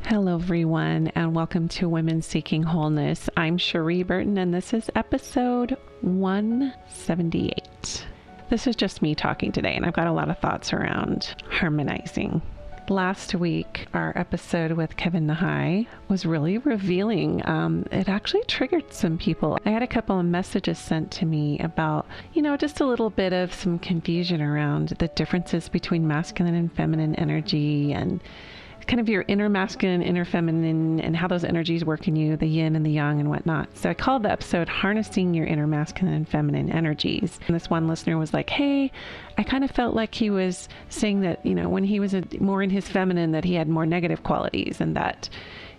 Hello, everyone, and welcome to Women Seeking Wholeness. I'm Cherie Burton, and this is episode 178. This is just me talking today, and I've got a lot of thoughts around harmonizing. Last week, our episode with Kevin Nahai was really revealing. It actually triggered some people. I had a couple of messages sent to me about, just a little bit of some confusion around the differences between masculine and feminine energy and kind of your inner masculine, inner feminine, and how those energies work in you, the yin and the yang and whatnot. So I called the episode Harnessing Your Inner Masculine and Feminine Energies. And this one listener was like, hey, I kind of felt like he was saying that, when he was more in his feminine, that he had more negative qualities, and that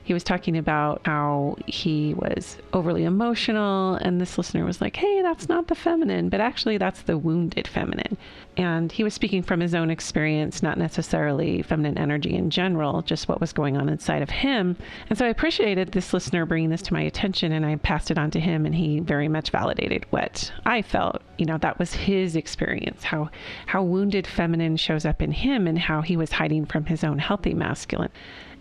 he was talking about how he was overly emotional. And this listener was like, hey, that's not the feminine, but actually that's the wounded feminine. And he was speaking from his own experience, not necessarily feminine energy in general, just what was going on inside of him. And so I appreciated this listener bringing this to my attention, and I passed it on to him, and he very much validated what I felt. That was his experience, how wounded feminine shows up in him and how he was hiding from his own healthy masculine.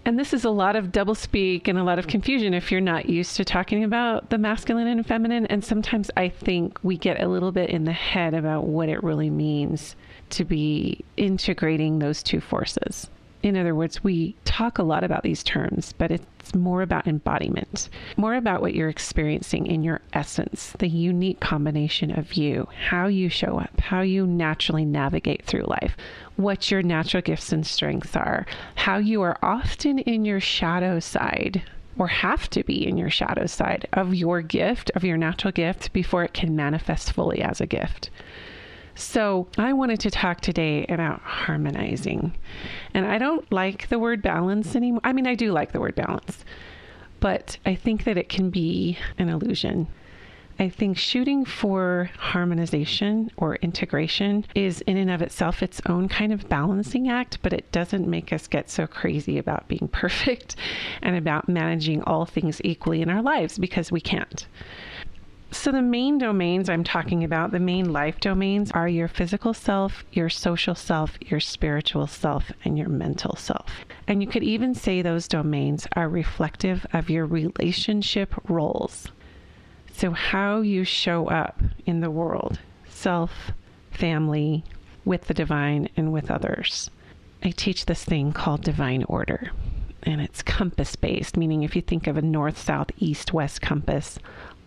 And this is a lot of doublespeak and a lot of confusion if you're not used to talking about the masculine and feminine. And sometimes I think we get a little bit in the head about what it really means to be integrating those two forces. In other words, we talk a lot about these terms, but it's more about embodiment, more about what you're experiencing in your essence, the unique combination of you, how you show up, how you naturally navigate through life, what your natural gifts and strengths are, how you are often in your shadow side, or have to be in your shadow side of your gift, of your natural gift, before it can manifest fully as a gift. So I wanted to talk today about harmonizing. And I don't like the word balance anymore. I mean, I do like the word balance, but I think that it can be an illusion. I think shooting for harmonization or integration is in and of itself its own kind of balancing act, but it doesn't make us get so crazy about being perfect and about managing all things equally in our lives, because we can't. So the main domains I'm talking about, the main life domains, are your physical self, your social self, your spiritual self, and your mental self. And you could even say those domains are reflective of your relationship roles. So how you show up in the world, self, family, with the divine, and with others. I teach this thing called divine order, and it's compass-based, meaning if you think of a north, south, east, west compass,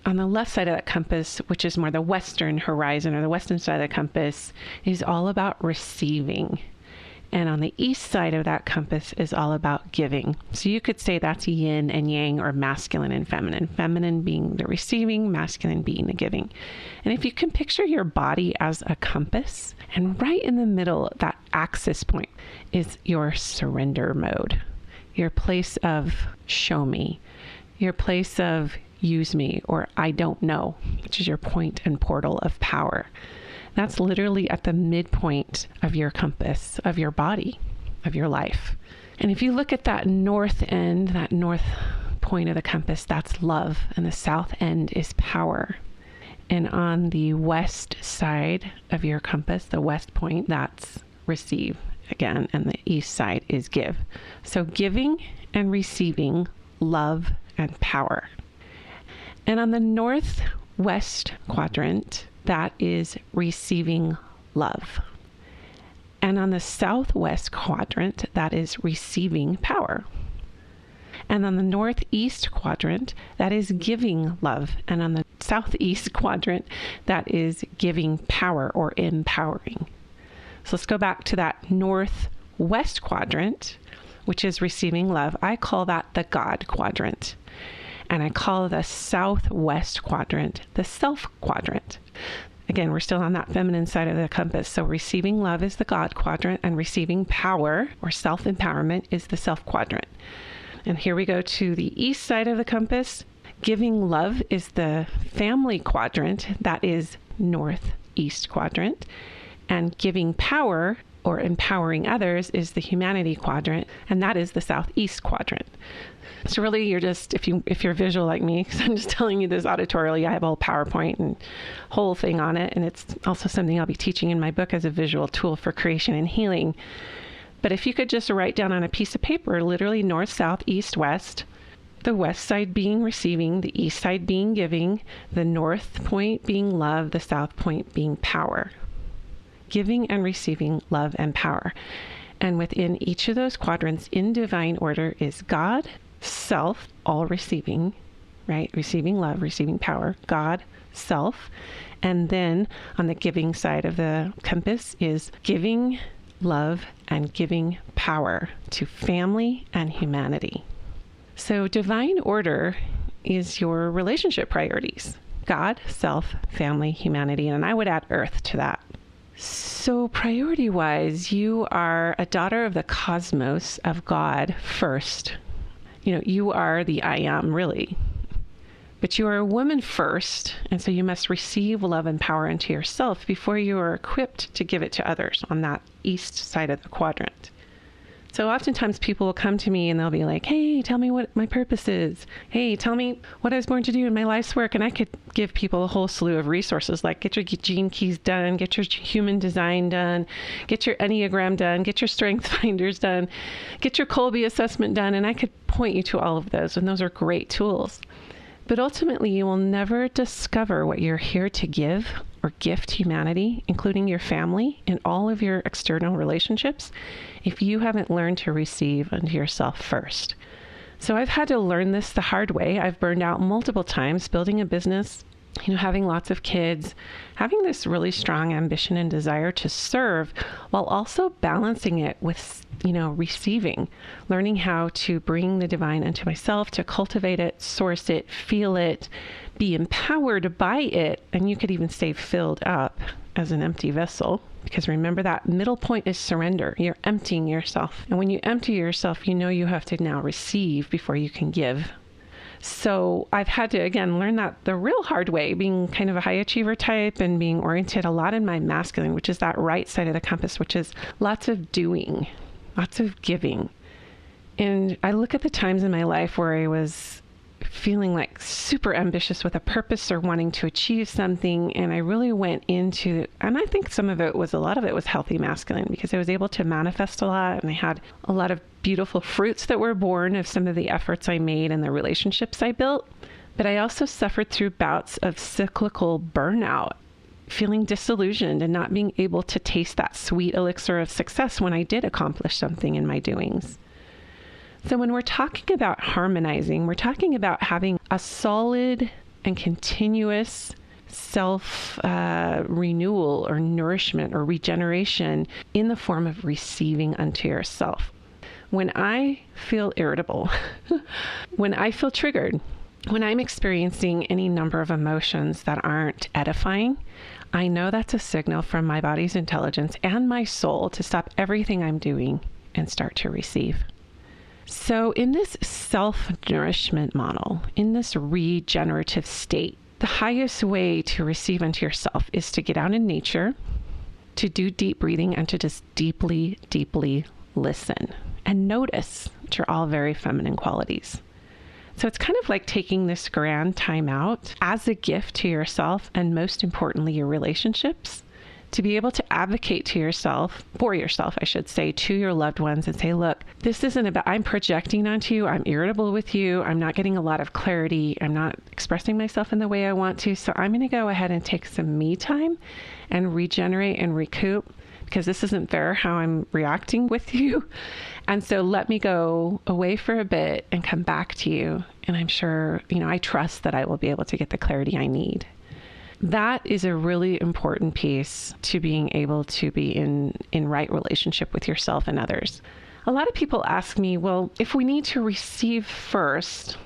on the left side of that compass, which is more the western horizon or the western side of the compass, is all about receiving. And on the east side of that compass is all about giving. So you could say that's yin and yang, or masculine and feminine. Feminine being the receiving, masculine being the giving. And if you can picture your body as a compass, and right in the middle, that axis point is your surrender mode, your place of show me, your place of use me, or I don't know, which is your point and portal of power. That's literally at the midpoint of your compass, of your body, of your life. And if you look at that north end, that north point of the compass, that's love. And the south end is power. And on the west side of your compass, the west point, that's receive again. And the east side is give. So giving and receiving, love and power. And on the northwest quadrant, that is receiving love. And on the southwest quadrant, that is receiving power. And on the northeast quadrant, that is giving love. And on the southeast quadrant, that is giving power or empowering. So let's go back to that northwest quadrant, which is receiving love. I call that the God quadrant. And I call the southwest quadrant the self quadrant. Again, we're still on that feminine side of the compass. So receiving love is the God quadrant, and receiving power or self-empowerment is the self quadrant. And here we go to the east side of the compass. Giving love is the family quadrant. That is northeast quadrant. And giving power or empowering others is the humanity quadrant, and that is the southeast quadrant. So really, you're just, if you're visual like me, because I'm just telling you this auditorially, I have a whole PowerPoint and whole thing on it, and it's also something I'll be teaching in my book as a visual tool for creation and healing. But if you could just write down on a piece of paper, literally north, south, east, west, the west side being receiving, the east side being giving, the north point being love, the south point being power. Giving and receiving love and power. And within each of those quadrants in divine order is God, self, all receiving, right? Receiving love, receiving power, God, self. And then on the giving side of the compass is giving love and giving power to family and humanity. So divine order is your relationship priorities. God, self, family, humanity, and I would add earth to that. So priority-wise, you are a daughter of the cosmos, of God first. You are the I am, really. But you are a woman first, and so you must receive love and power into yourself before you are equipped to give it to others on that east side of the quadrant. So oftentimes people will come to me and they'll be like, hey, tell me what my purpose is. Hey, tell me what I was born to do in my life's work. And I could give people a whole slew of resources, like get your gene keys done, get your human design done, get your Enneagram done, get your strength finders done, get your Colby assessment done. And I could point you to all of those, and those are great tools. But ultimately, you will never discover what you're here to give or gift humanity, including your family and all of your external relationships, if you haven't learned to receive unto yourself first. So I've had to learn this the hard way. I've burned out multiple times building a business, having lots of kids, having this really strong ambition and desire to serve while also balancing it with receiving, learning how to bring the divine into myself, to cultivate it, source it, feel it, be empowered by it. And you could even stay filled up as an empty vessel, because remember that middle point is surrender. You're emptying yourself. And when you empty yourself, you have to now receive before you can give. So I've had to, again, learn that the real hard way, being kind of a high achiever type and being oriented a lot in my masculine, which is that right side of the compass, which is lots of doing, lots of giving. And I look at the times in my life where I was feeling like super ambitious with a purpose or wanting to achieve something. And I really went into, and I think a lot of it was healthy masculine, because I was able to manifest a lot, and I had a lot of beautiful fruits that were born of some of the efforts I made and the relationships I built. But I also suffered through bouts of cyclical burnout, feeling disillusioned and not being able to taste that sweet elixir of success when I did accomplish something in my doings. So when we're talking about harmonizing, we're talking about having a solid and continuous self-renewal or nourishment or regeneration in the form of receiving unto yourself. When I feel irritable, when I feel triggered, when I'm experiencing any number of emotions that aren't edifying, I know that's a signal from my body's intelligence and my soul to stop everything I'm doing and start to receive. So in this self-nourishment model, in this regenerative state, the highest way to receive unto yourself is to get out in nature, to do deep breathing, and to just deeply, deeply listen and notice, which are all very feminine qualities. So it's kind of like taking this grand time out as a gift to yourself, and most importantly, your relationships, to be able to advocate to yourself, for yourself, I should say, to your loved ones, and say, look, this isn't about, I'm projecting onto you, I'm irritable with you, I'm not getting a lot of clarity, I'm not expressing myself in the way I want to, so I'm going to go ahead and take some me time and regenerate and recoup, because this isn't fair how I'm reacting with you. And so let me go away for a bit and come back to you. And I'm sure, I trust that I will be able to get the clarity I need. That is a really important piece to being able to be in right relationship with yourself and others. A lot of people ask me, well, if we need to receive first,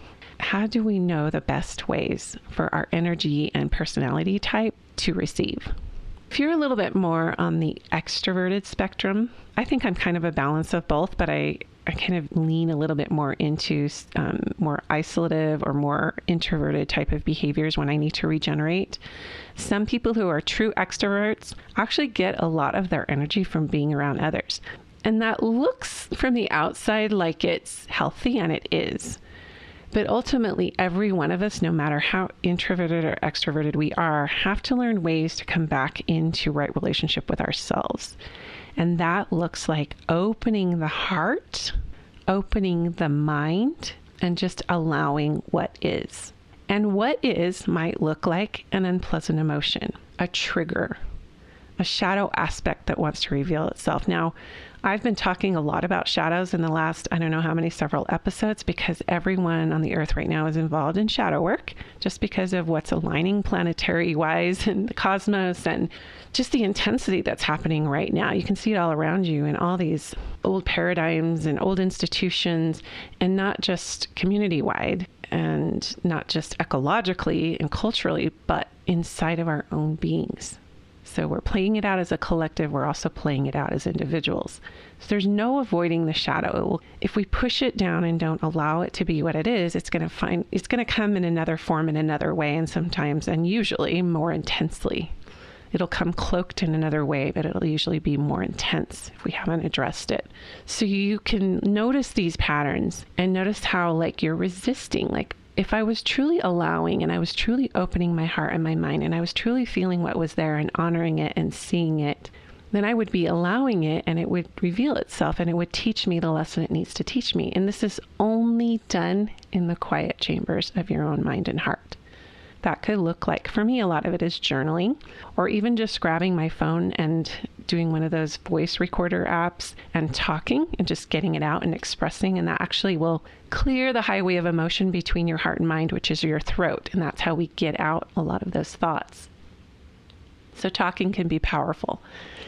how do we know the best ways for our energy and personality type to receive? If you're a little bit more on the extroverted spectrum, I think I'm kind of a balance of both, but I kind of lean a little bit more into more isolative or more introverted type of behaviors when I need to regenerate. Some people who are true extroverts actually get a lot of their energy from being around others. And that looks from the outside like it's healthy, and it is. But ultimately, every one of us, no matter how introverted or extroverted we are, have to learn ways to come back into right relationship with ourselves. And that looks like opening the heart, opening the mind, and just allowing what is. And what is might look like an unpleasant emotion, a trigger, a shadow aspect that wants to reveal itself. Now, I've been talking a lot about shadows in the last, I don't know how many, several episodes, because everyone on the earth right now is involved in shadow work, just because of what's aligning planetary wise in the cosmos and just the intensity that's happening right now. You can see it all around you in all these old paradigms and old institutions, and not just community wide and not just ecologically and culturally, but inside of our own beings. So we're playing it out as a collective. We're also playing it out as individuals. So there's no avoiding the shadow. If we push it down and don't allow it to be what it is, it's going to come in another form in another way, and sometimes, and usually, more intensely. It'll come cloaked in another way, but it'll usually be more intense if we haven't addressed it. So you can notice these patterns and notice how, like, you're resisting. Like, if I was truly allowing and I was truly opening my heart and my mind and I was truly feeling what was there and honoring it and seeing it, then I would be allowing it and it would reveal itself and it would teach me the lesson it needs to teach me. And this is only done in the quiet chambers of your own mind and heart. That could look like, for me, a lot of it is journaling, or even just grabbing my phone and doing one of those voice recorder apps and talking and just getting it out and expressing. And that actually will clear the highway of emotion between your heart and mind, which is your throat. And that's how we get out a lot of those thoughts. So talking can be powerful.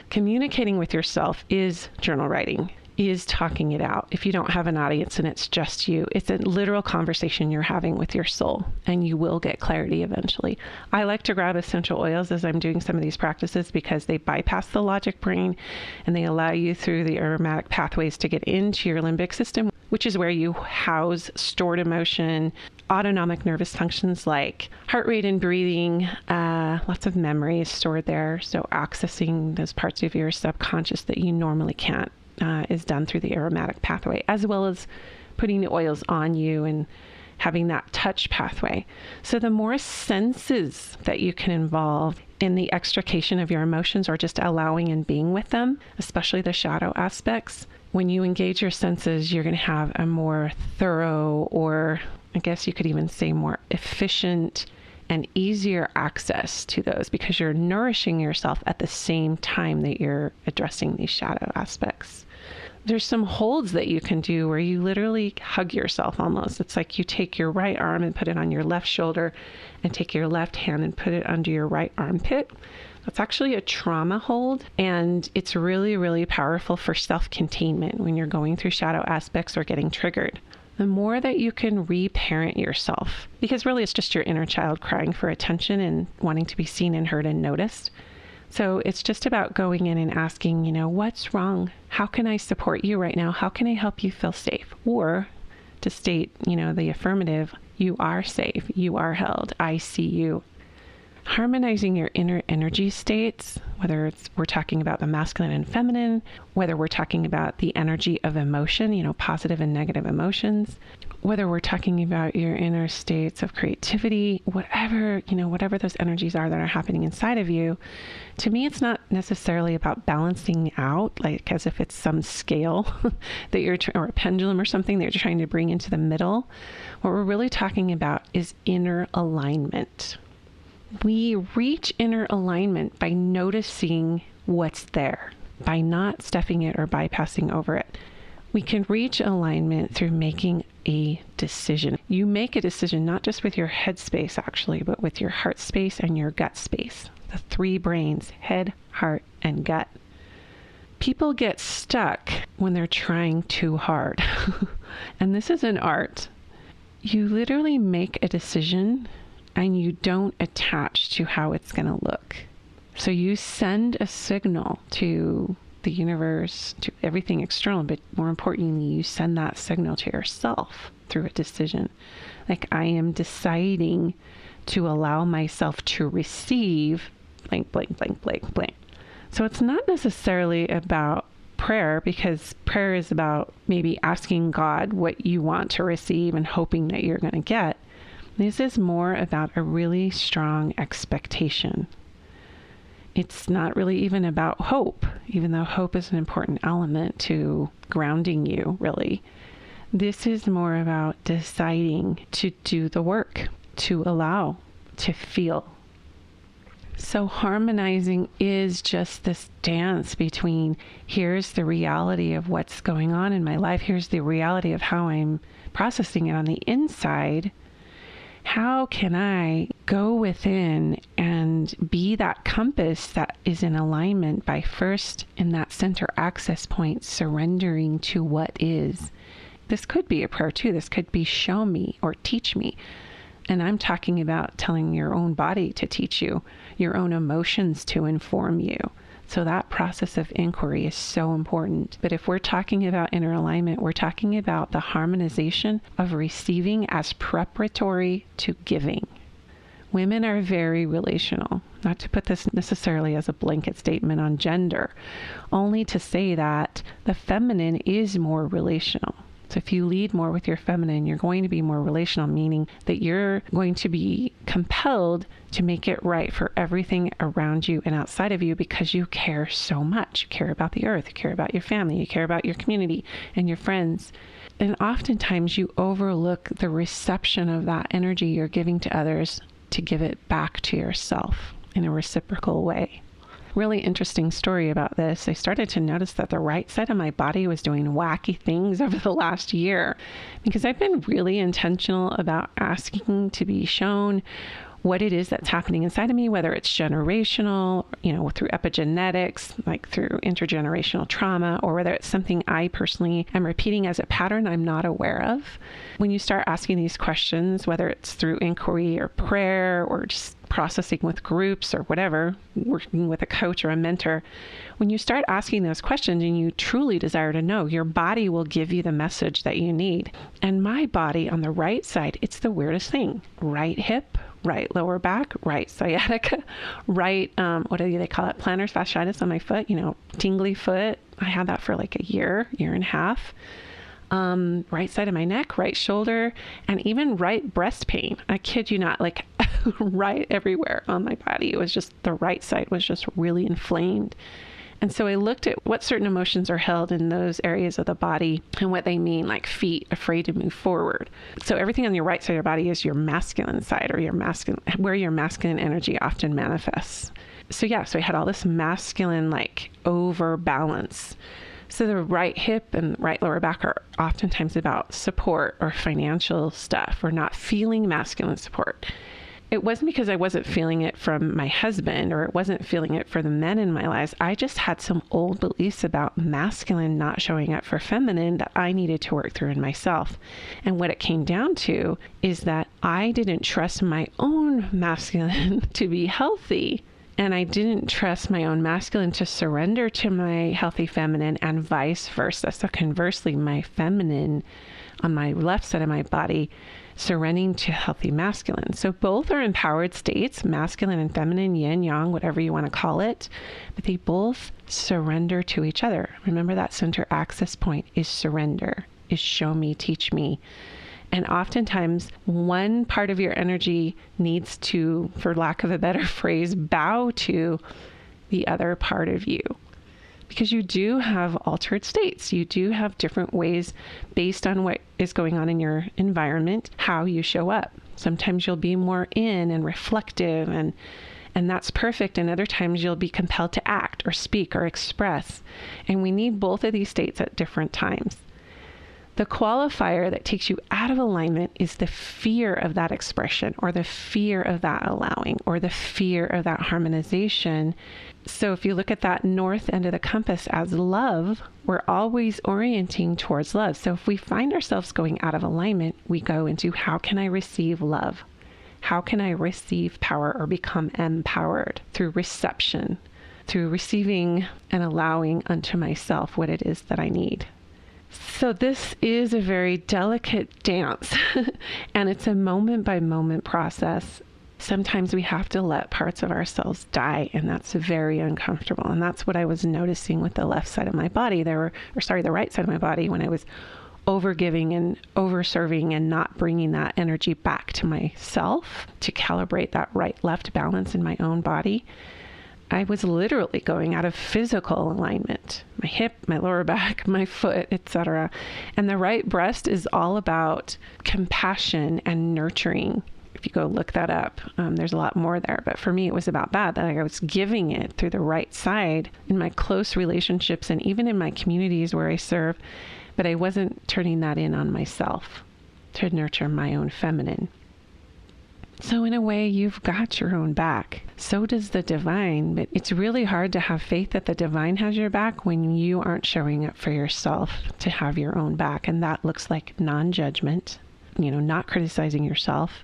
Communicating with yourself is journal writing, is talking it out. If you don't have an audience and it's just you, it's a literal conversation you're having with your soul, and you will get clarity eventually. I like to grab essential oils as I'm doing some of these practices because they bypass the logic brain and they allow you through the aromatic pathways to get into your limbic system, which is where you house stored emotion, autonomic nervous functions like heart rate and breathing, lots of memories stored there. So accessing those parts of your subconscious that you normally can't is done through the aromatic pathway, as well as putting the oils on you and having that touch pathway. So the more senses that you can involve in the extrication of your emotions, or just allowing and being with them, especially the shadow aspects, when you engage your senses, you're going to have a more thorough, or I guess you could even say more efficient and easier access to those, because you're nourishing yourself at the same time that you're addressing these shadow aspects. There's some holds that you can do where you literally hug yourself almost. It's like you take your right arm and put it on your left shoulder and take your left hand and put it under your right armpit. That's actually a trauma hold, and it's really, really powerful for self-containment when you're going through shadow aspects or getting triggered. The more that you can reparent yourself, because really it's just your inner child crying for attention and wanting to be seen and heard and noticed. So it's just about going in and asking, what's wrong? How can I support you right now? How can I help you feel safe? Or to state, the affirmative, you are safe, you are held, I see you. Harmonizing your inner energy states, whether we're talking about the masculine and feminine, whether we're talking about the energy of emotion, positive and negative emotions, whether we're talking about your inner states of creativity, whatever those energies are that are happening inside of you. To me, it's not necessarily about balancing out, like as if it's some scale that or a pendulum or something that you're trying to bring into the middle. What we're really talking about is inner alignment. We reach inner alignment by noticing what's there, by not stuffing it or bypassing over it. We can reach alignment through making a decision. You make a decision not just with your head space, actually, but with your heart space and your gut space. The three brains: head, heart, and gut. People get stuck when they're trying too hard. And this is an art. You literally make a decision and you don't attach to how it's going to look. So you send a signal to the universe, to everything external, but more importantly, you send that signal to yourself through a decision. Like, I am deciding to allow myself to receive blank, blank, blank, blank, blank. So it's not necessarily about prayer, because prayer is about maybe asking God what you want to receive and hoping that you're going to get. This is more about a really strong expectation. It's not really even about hope, even though hope is an important element to grounding you, really. This is more about deciding to do the work, to allow, to feel. So harmonizing is just this dance between here's the reality of what's going on in my life, here's the reality of how I'm processing it on the inside. How can I go within and be that compass that is in alignment by first in that center access point, surrendering to what is. This could be a prayer too. This could be show me or teach me. And I'm talking about telling your own body to teach you, your own emotions to inform you. So that process of inquiry is so important. But if we're talking about inner alignment, we're talking about the harmonization of receiving as preparatory to giving. Women are very relational. Not to put this necessarily as a blanket statement on gender, only to say that the feminine is more relational. So if you lead more with your feminine, you're going to be more relational, meaning that you're going to be compelled to make it right for everything around you and outside of you because you care so much. You care about the earth, you care about your family, you care about your community and your friends. And oftentimes you overlook the reception of that energy you're giving to others to give it back to yourself in a reciprocal way. Really interesting story about this. I started to notice that the right side of my body was doing wacky things over the last year because I've been really intentional about asking to be shown what it is that's happening inside of me, whether it's generational, through epigenetics, like through intergenerational trauma, or whether it's something I personally am repeating as a pattern I'm not aware of. When you start asking these questions, whether it's through inquiry or prayer or just processing with groups or whatever, working with a coach or a mentor, when you start asking those questions and you truly desire to know, your body will give you the message that you need. And my body on the right side, it's the weirdest thing. Right hip, right lower back, right sciatica, right, what do they call it? Plantar fasciitis on my foot, tingly foot. I had that for like a year and a half. Right side of my neck, right shoulder, and even right breast pain. I kid you not, like right everywhere on my body. It was just the right side was just really inflamed. And so I looked at what certain emotions are held in those areas of the body and what they mean, like feet, afraid to move forward. So everything on your right side of your body is your masculine side, or where your masculine energy often manifests. So I had all this masculine, like overbalance. So the right hip and right lower back are oftentimes about support or financial stuff or not feeling masculine support. It wasn't because I wasn't feeling it from my husband or it wasn't feeling it for the men in my lives. I just had some old beliefs about masculine not showing up for feminine that I needed to work through in myself. And what it came down to is that I didn't trust my own masculine to be healthy. And I didn't trust my own masculine to surrender to my healthy feminine and vice versa. So conversely, my feminine on my left side of my body surrendering to healthy masculine. So both are empowered states, masculine and feminine, yin, yang, whatever you want to call it, but they both surrender to each other. Remember that center access point is surrender, is show me, teach me. And oftentimes one part of your energy needs to, for lack of a better phrase, bow to the other part of you. Because you do have altered states. You do have different ways based on what is going on in your environment, how you show up. Sometimes you'll be more in and reflective and that's perfect. And other times you'll be compelled to act or speak or express. And we need both of these states at different times. The qualifier that takes you out of alignment is the fear of that expression or the fear of that allowing or the fear of that harmonization. So if you look at that north end of the compass as love, we're always orienting towards love. So if we find ourselves going out of alignment, we go into how can I receive love? How can I receive power or become empowered through reception, through receiving and allowing unto myself what it is that I need? So this is a very delicate dance and it's a moment by moment process. Sometimes we have to let parts of ourselves die and that's very uncomfortable. And that's what I was noticing with the left side of my body. The right side of my body when I was overgiving and overserving and not bringing that energy back to myself to calibrate that right-left balance in my own body. I was literally going out of physical alignment, my hip, my lower back, my foot, etc. And the right breast is all about compassion and nurturing. If you go look that up, there's a lot more there. But for me, it was about that I was giving it through the right side in my close relationships and even in my communities where I serve. But I wasn't turning that in on myself to nurture my own feminine. So in a way, you've got your own back. So does the divine, but it's really hard to have faith that the divine has your back when you aren't showing up for yourself to have your own back. And that looks like non-judgment, not criticizing yourself,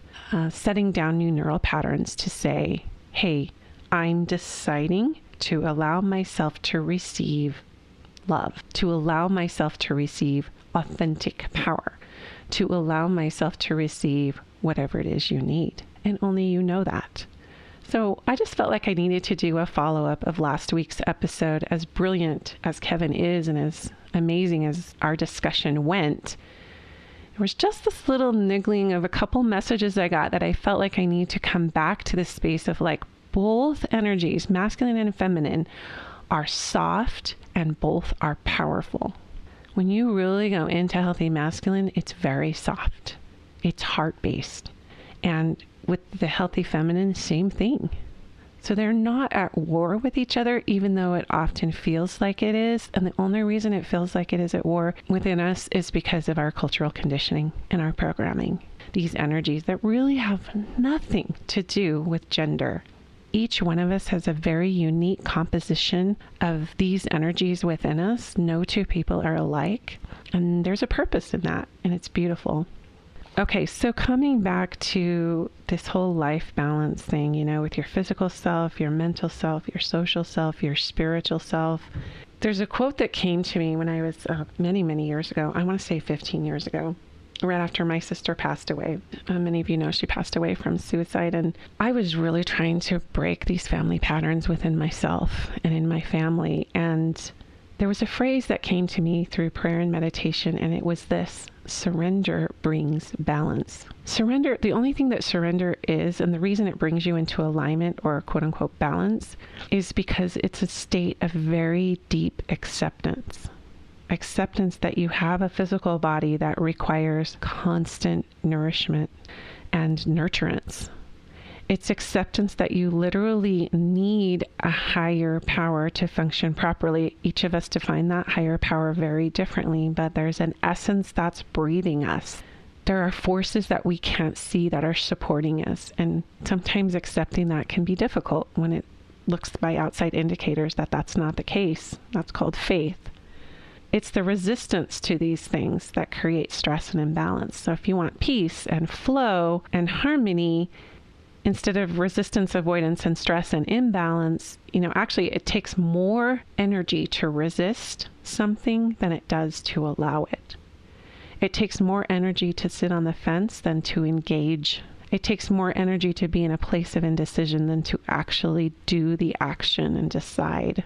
setting down new neural patterns to say, hey, I'm deciding to allow myself to receive love, to allow myself to receive authentic power, to allow myself to receive whatever it is you need. And only you know that. So I just felt like I needed to do a follow-up of last week's episode. As brilliant as Kevin is and as amazing as our discussion went, there was just this little niggling of a couple messages I got that I felt like I need to come back to this space of like both energies, masculine and feminine, are soft and both are powerful. When you really go into healthy masculine, it's very soft. It's heart-based. And with the healthy feminine, same thing. So they're not at war with each other, even though it often feels like it is. And the only reason it feels like it is at war within us is because of our cultural conditioning and our programming. These energies that really have nothing to do with gender. Each one of us has a very unique composition of these energies within us. No two people are alike. And there's a purpose in that, and it's beautiful. Okay, so coming back to this whole life balance thing, with your physical self, your mental self, your social self, your spiritual self. There's a quote that came to me when I was many, many years ago. I want to say 15 years ago, right after my sister passed away. Many of you know she passed away from suicide. And I was really trying to break these family patterns within myself and in my family. And there was a phrase that came to me through prayer and meditation, and it was this: surrender brings balance. Surrender, the only thing that surrender is, and the reason it brings you into alignment or quote unquote balance, is because it's a state of very deep acceptance. Acceptance that you have a physical body that requires constant nourishment and nurturance. It's acceptance that you literally need a higher power to function properly. Each of us define that higher power very differently, but there's an essence that's breathing us. There are forces that we can't see that are supporting us. And sometimes accepting that can be difficult when it looks by outside indicators that that's not the case. That's called faith. It's the resistance to these things that create stress and imbalance. So if you want peace and flow and harmony, instead of resistance, avoidance, and stress and imbalance, actually it takes more energy to resist something than it does to allow it. It takes more energy to sit on the fence than to engage. It takes more energy to be in a place of indecision than to actually do the action and decide.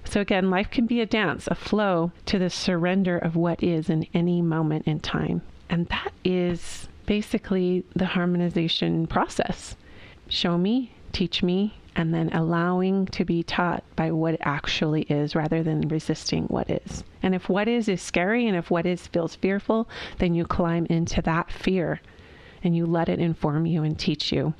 So again, life can be a dance, a flow to the surrender of what is in any moment in time. And that is basically the harmonization process. Show me, teach me, and then allowing to be taught by what actually is rather than resisting what is. And if what is scary and if what is feels fearful, then you climb into that fear and you let it inform you and teach you.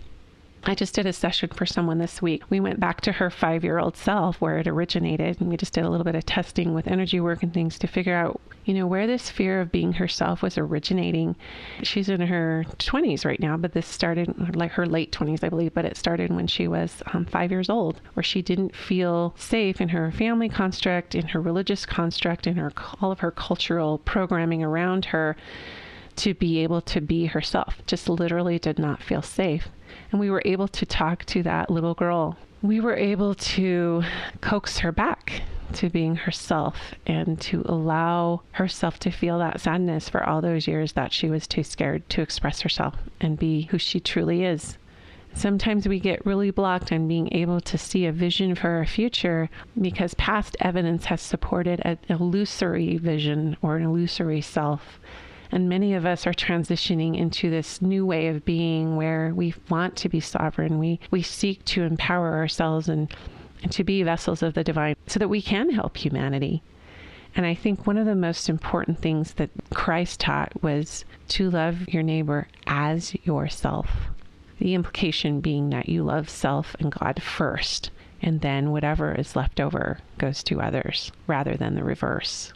I just did a session for someone this week. We went back to her 5-year-old self where it originated, and we just did a little bit of testing with energy work and things to figure out, where this fear of being herself was originating. She's in her 20s right now, but this started like her late 20s, I believe, but it started when she was 5 years old, where she didn't feel safe in her family construct, in her religious construct, in all of her cultural programming around her to be able to be herself. Just literally did not feel safe. And we were able to talk to that little girl. We were able to coax her back to being herself and to allow herself to feel that sadness for all those years that she was too scared to express herself and be who she truly is. Sometimes we get really blocked on being able to see a vision for our future because past evidence has supported an illusory vision or an illusory self. And many of us are transitioning into this new way of being where we want to be sovereign. We seek to empower ourselves and and to be vessels of the divine so that we can help humanity. And I think one of the most important things that Christ taught was to love your neighbor as yourself. The implication being that you love self and God first, and then whatever is left over goes to others, rather than the reverse.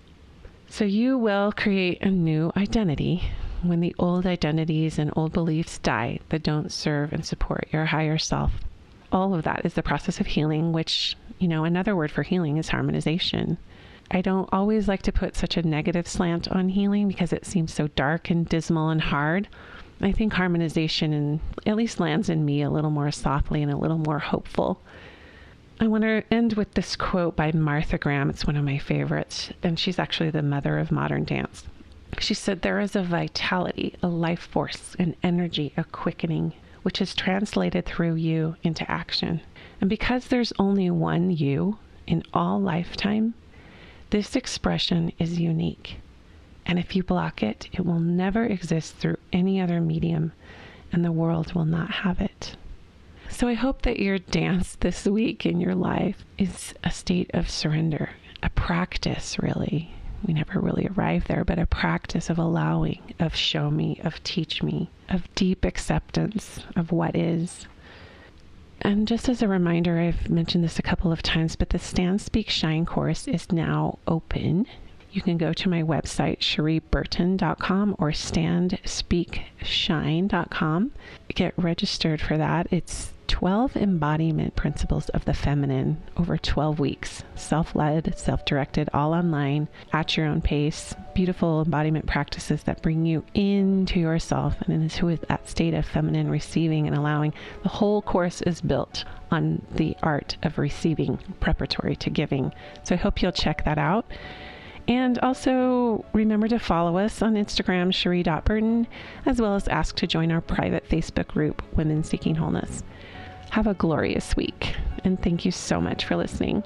So you will create a new identity when the old identities and old beliefs die that don't serve and support your higher self. All of that is the process of healing, which, another word for healing is harmonization. I don't always like to put such a negative slant on healing because it seems so dark and dismal and hard. I think harmonization at least lands in me a little more softly and a little more hopeful. I want to end with this quote by Martha Graham. It's one of my favorites, and she's actually the mother of modern dance. She said, "There is a vitality, a life force, an energy, a quickening, which is translated through you into action. And because there's only one you in all lifetime, this expression is unique. And if you block it, it will never exist through any other medium, and the world will not have it." So I hope that your dance this week in your life is a state of surrender, a practice, really. We never really arrive there, but a practice of allowing, of show me, of teach me, of deep acceptance of what is. And just as a reminder, I've mentioned this a couple of times, but the Stand, Speak, Shine course is now open. You can go to my website, CherieBurton.com or StandSpeakShine.com. Get registered for that. It's 12 embodiment principles of the feminine over 12 weeks. Self-led, self-directed, all online, at your own pace. Beautiful embodiment practices that bring you into yourself and into that state of feminine receiving and allowing. The whole course is built on the art of receiving, preparatory to giving. So I hope you'll check that out. And also remember to follow us on Instagram, Cherie.Burton, as well as ask to join our private Facebook group, Women Seeking Wholeness. Have a glorious week, and thank you so much for listening.